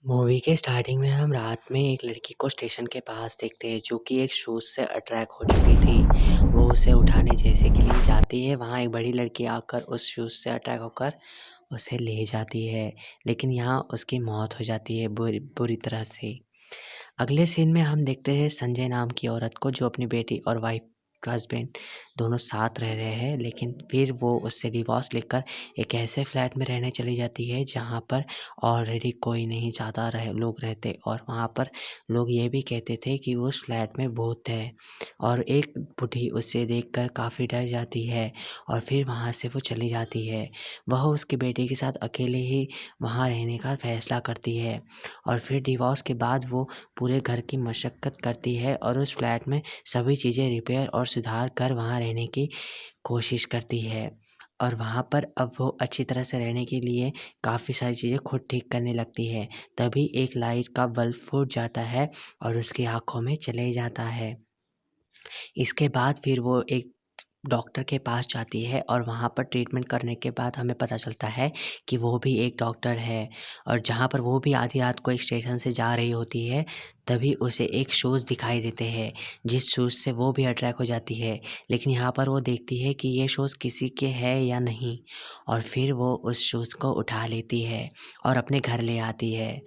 Movie के starting में हम रात में एक लड़की को स्टेशन के पास देखते हैं जो कि एक शूज़ से अट्रैक्ट हो चुकी थी। वो उसे उठाने जैसे के लिए जाती है, वहाँ एक बड़ी लड़की आकर उस शूज़ से अट्रैक्ट होकर उसे ले जाती है, लेकिन यहाँ उसकी मौत हो जाती है बुरी बुरी तरह से। अगले सीन में हम देखते हैं संजय नाम की औरत को जो अपनी बेटी और वाइफ हस्बैंड दोनों साथ रह रहे हैं, लेकिन फिर वो उससे डिवोर्स लेकर एक ऐसे फ्लैट में रहने चली जाती है जहाँ पर ऑलरेडी कोई नहीं ज़्यादा लोग रहते, और वहाँ पर लोग ये भी कहते थे कि उस फ्लैट में भूत है। और एक बूढ़ी उसे देखकर काफ़ी डर जाती है और फिर वहाँ से वो चली जाती है। वह उसकी बेटी के साथ अकेले ही वहाँ रहने का फैसला करती है, और फिर डिवोर्स के बाद वो पूरे घर की मशक्कत करती है और उस फ्लैट में सभी चीज़ें रिपेयर और सुधार कर वहाँ रहने की कोशिश करती है। और वहाँ पर अब वो अच्छी तरह से रहने के लिए काफ़ी सारी चीज़ें खुद ठीक करने लगती है। तभी एक लाइट का बल्ब फूट जाता है और उसकी आँखों में चले जाता है। इसके बाद फिर वो एक डॉक्टर के पास जाती है और वहाँ पर ट्रीटमेंट करने के बाद हमें पता चलता है कि वो भी एक डॉक्टर है, और जहाँ पर वो भी आधी रात को एक स्टेशन से जा रही होती है, तभी उसे एक शूज़ दिखाई देते हैं, जिस शूज़ से वो भी अट्रैक्ट हो जाती है। लेकिन यहाँ पर वो देखती है कि ये शूज़ किसी के है या नहीं, और फिर वो उस शूज़ को उठा लेती है और अपने घर ले आती है।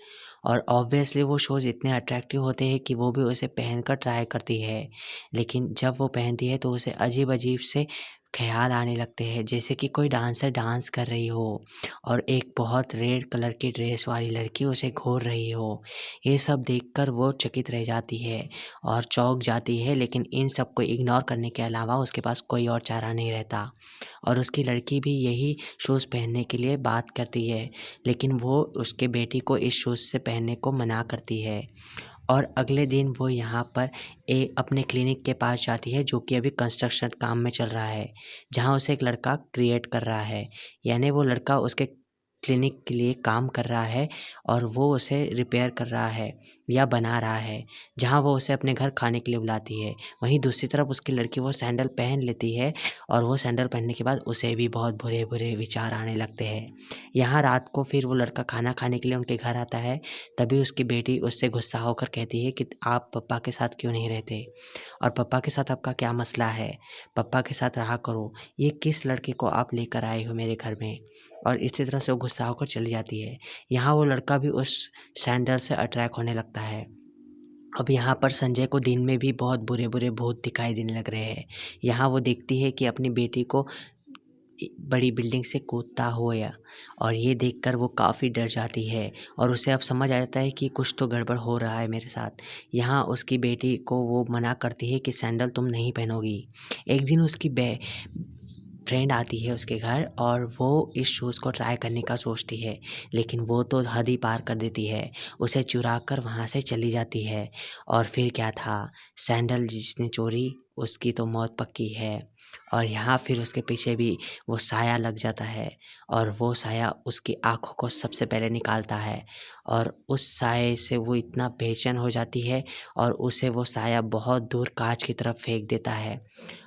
और ऑब्वियसली वो शूज़ इतने अट्रैक्टिव होते हैं कि वो भी उसे पहनकर ट्राई करती है। लेकिन जब वो पहनती है तो उसे अजीब-अजीब से ख़्याल आने लगते हैं, जैसे कि कोई डांसर डांस कर रही हो और एक बहुत रेड कलर की ड्रेस वाली लड़की उसे घूर रही हो। ये सब देखकर वो चकित रह जाती है और चौंक जाती है, लेकिन इन सब को इग्नोर करने के अलावा उसके पास कोई और चारा नहीं रहता। और उसकी लड़की भी यही शूज़ पहनने के लिए बात करती है, लेकिन वो उसके बेटी को इस शूज़ से पहनने को मना करती है। और अगले दिन वो यहाँ पर अपने क्लिनिक के पास जाती है जो कि अभी कंस्ट्रक्शन काम में चल रहा है, जहाँ उसे एक लड़का क्रिएट कर रहा है। यानी वो लड़का उसके क्लिनिक के लिए काम कर रहा है और वो उसे रिपेयर कर रहा है या बना रहा है, जहाँ वो उसे अपने घर खाने के लिए बुलाती है। वहीं दूसरी तरफ उसकी लड़की वो सैंडल पहन लेती है, और वो सैंडल पहनने के बाद उसे भी बहुत बुरे-बुरे विचार आने लगते हैं। यहाँ रात को फिर वो लड़का खाना खाने के लिए उनके घर आता है, तभी उसकी बेटी उससे गुस्सा होकर कहती है कि आप पापा के साथ क्यों नहीं रहते, और पापा के साथ आपका क्या मसला है, पापा के साथ रहा करो, ये किस लड़के को आप लेकर आए हो मेरे घर में। और इसी तरह से वो गुस्सा होकर चली जाती है। यहाँ वो लड़का भी उस सैंडल से अट्रैक्ट होने लगता है। अब यहाँ पर संजय को दिन में भी बहुत बुरे-बुरे भूत दिखाई देने लग रहे हैं। यहाँ वो देखती है कि अपनी बेटी को बड़ी बिल्डिंग से कूदता हुआ, और ये देखकर वो काफ़ी डर जाती है और उसे अब समझ आ जाता है कि कुछ तो गड़बड़ हो रहा है मेरे साथ। यहाँ उसकी बेटी को वो मना करती है कि सैंडल तुम नहीं पहनोगी। एक दिन उसकी फ्रेंड आती है उसके घर और वो इस शूज़ को ट्राई करने का सोचती है, लेकिन वो तो हद ही पार कर देती है। उसे चुरा कर वहाँ से चली जाती है, और फिर क्या था, सैंडल जिसने चोरी उसकी तो मौत पक्की है। और यहाँ फिर उसके पीछे भी वो साया लग जाता है, और वो साया उसकी आँखों को सबसे पहले निकालता है, और उस साये से वो इतना बेचैन हो जाती है और उसे वो साया बहुत दूर काँच की तरफ फेंक देता है,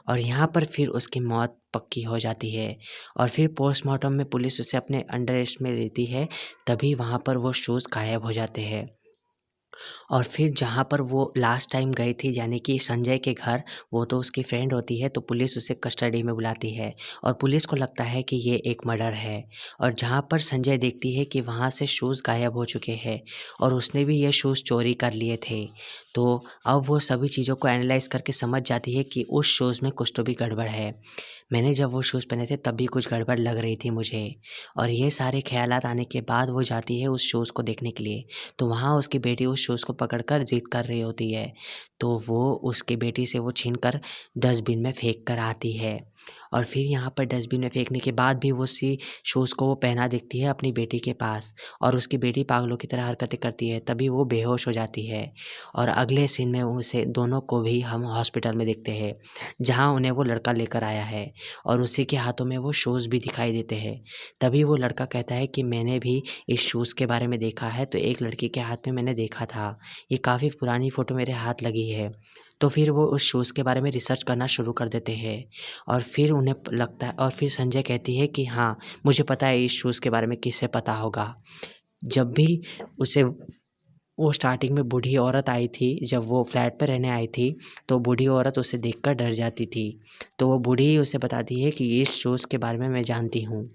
और यहाँ पर फिर उसकी मौत पक्की हो जाती है। और फिर पोस्टमार्टम में पुलिस उसे अपने अंडर एस्ट में लेती है, तभी वहाँ पर वो शूज़ गायब हो जाते हैं। और फिर जहाँ पर वो लास्ट टाइम गई थी यानी कि संजय के घर, वो तो उसकी फ्रेंड होती है, तो पुलिस उसे कस्टडी में बुलाती है और पुलिस को लगता है कि ये एक मर्डर है। और जहाँ पर संजय देखती है कि वहाँ से शूज़ गायब हो चुके हैं और उसने भी ये शूज़ चोरी कर लिए थे। तो अब वो सभी चीज़ों को एनालाइज़ करके समझ जाती है कि उस शूज़ में कुछ तो भी गड़बड़ है। मैंने जब वो शूज़ पहने थे तब भी कुछ गड़बड़ लग रही थी मुझे। और ये सारे ख़यालात आने के बाद वो जाती है उस शूज़ को देखने के लिए, तो वहाँ उसकी बेटी उस शूज़ को पकड़कर ज़िद कर रही होती है, तो वो उसकी बेटी से वो छीन कर डस्टबिन में फेंक कर आती है। और फिर यहाँ पर डस्टबिन में फेंकने के बाद भी वो उसी शूज़ को वो पहना देखती है अपनी बेटी के पास, और उसकी बेटी पागलों की तरह हरकतें करती है, तभी वो बेहोश हो जाती है। और अगले सीन में उसे दोनों को भी हम हॉस्पिटल में देखते हैं, जहाँ उन्हें वो लड़का लेकर आया है, और उसी के हाथों में वो शूज़ भी दिखाई देते हैं। तभी वो लड़का कहता है कि मैंने भी इस शूज़ के बारे में देखा है, तो एक लड़की के हाथ में मैंने देखा था, ये काफ़ी पुरानी फ़ोटो मेरे हाथ लगी है। तो फिर वो उस शूज़ के बारे में रिसर्च करना शुरू कर देते हैं, और फिर उन्हें लगता है, और फिर संजय कहती है कि हाँ, मुझे पता है इस शूज़ के बारे में किसे पता होगा। जब भी उसे वो स्टार्टिंग में बूढ़ी औरत आई थी, जब वो फ्लैट पे रहने आई थी, तो बूढ़ी औरत उसे देखकर डर जाती थी। तो वो बूढ़ी उसे बताती है कि इस शूज़ के बारे में मैं जानती हूँ।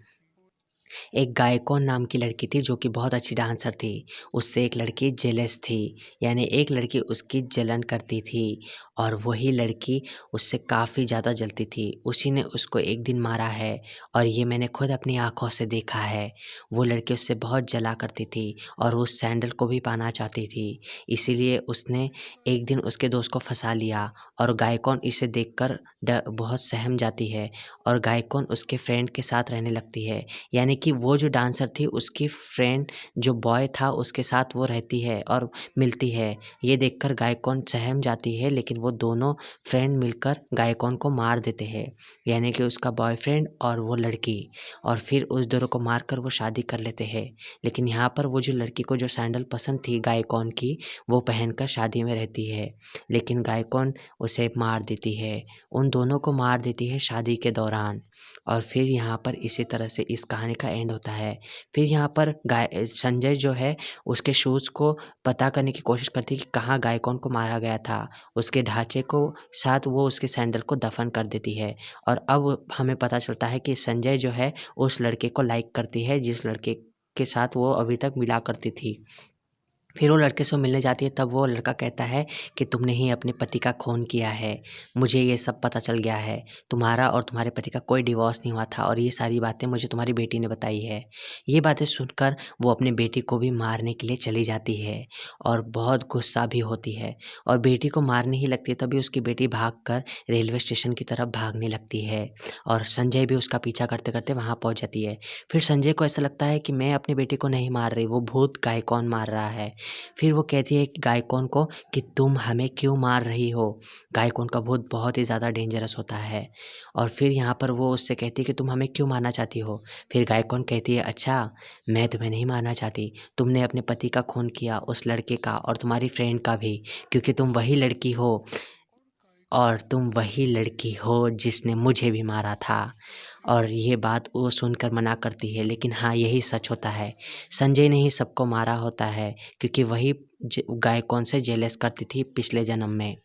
एक गायकोन नाम की लड़की थी जो कि बहुत अच्छी डांसर थी। उससे एक लड़की जेलस थी, यानी एक लड़की उसकी जलन करती थी और वही लड़की उससे काफ़ी ज़्यादा जलती थी। उसी ने उसको एक दिन मारा है और ये मैंने खुद अपनी आँखों से देखा है। वो लड़की उससे बहुत जला करती थी और उस सैंडल को भी पाना चाहती थी। इसीलिए उसने एक दिन उसके दोस्त को फँसा लिया और गायकोन इसे देखकर बहुत सहम जाती है और गायकोन उसके फ्रेंड के साथ रहने लगती है। यानी कि वो जो डांसर थी उसकी फ्रेंड जो बॉय था उसके साथ वो रहती है और मिलती है। ये देखकर गायकोन सहम जाती है, लेकिन वो दोनों फ्रेंड मिलकर गायकोन को मार देते हैं, यानी कि उसका बॉयफ्रेंड और वो लड़की, और फिर उस दोनों को मारकर वो शादी कर लेते हैं। लेकिन यहाँ पर वो जो लड़की को जो सैंडल पसंद थी गायकोन की, वो पहनकर शादी में रहती है, लेकिन गायकोन उसे मार देती है। उन दोनों को मार देती है शादी के दौरान। और फिर यहाँ पर इसी तरह से इस कहानी का एंड होता है। फिर यहाँ पर संजय जो है उसके शूज़ को पता करने की कोशिश करती है कि कहाँ गायकोन को मारा गया था। उसके ढाँचे को साथ वो उसके सैंडल को दफ़न कर देती है और अब हमें पता चलता है कि संजय जो है उस लड़के को लाइक करती है जिस लड़के के साथ वो अभी तक मिला करती थी। फिर वो लड़के से मिलने जाती है, तब वो लड़का कहता है कि तुमने ही अपने पति का खून किया है। मुझे ये सब पता चल गया है। तुम्हारा और तुम्हारे पति का कोई डिवोर्स नहीं हुआ था और ये सारी बातें मुझे तुम्हारी बेटी ने बताई है। ये बातें सुनकर वो अपनी बेटी को भी मारने के लिए चली जाती है और बहुत गुस्सा भी होती है और बेटी को मारने ही लगती है, तभी उसकी बेटी भागकर रेलवे स्टेशन की तरफ भागने लगती है और संजय भी उसका पीछा करते-करते वहाँ पहुँच जाती है। फिर संजय को ऐसा लगता है कि मैं अपनी बेटी को नहीं मार रही, वो भूत गायकोन मार रहा है। फिर वो कहती है कि गायकोन को कि तुम हमें क्यों मार रही हो? गायकोन का भूत बहुत ही ज़्यादा डेंजरस होता है और फिर यहाँ पर वो उससे कहती है कि तुम हमें क्यों मारना चाहती हो? फिर गायकोन कहती है, अच्छा, मैं तुम्हें नहीं मारना चाहती। तुमने अपने पति का खून किया, उस लड़के का और तुम्हारी फ्रेंड का भी, क्योंकि तुम वही लड़की हो और तुम वही लड़की हो जिसने मुझे भी मारा था। और ये बात वो सुनकर मना करती है, लेकिन हाँ, यही सच होता है। संजय ने ही सबको मारा होता है, क्योंकि वही गायकोन से जेलस करती थी पिछले जन्म में।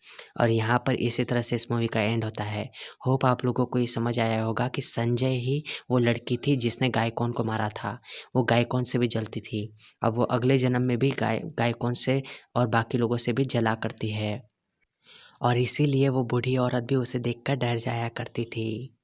और यहाँ पर इसी तरह से इस मूवी का एंड होता है। होप आप लोगों को ये समझ आया होगा कि संजय ही वो लड़की थी जिसने गायकोन को मारा था। वो गायकोन से भी जलती थी। अब वो अगले जन्म में भी गायकोन से और बाकी लोगों से भी जला करती है और इसीलिए वो बूढ़ी औरत भी उसे देखकर डर जाया करती थी।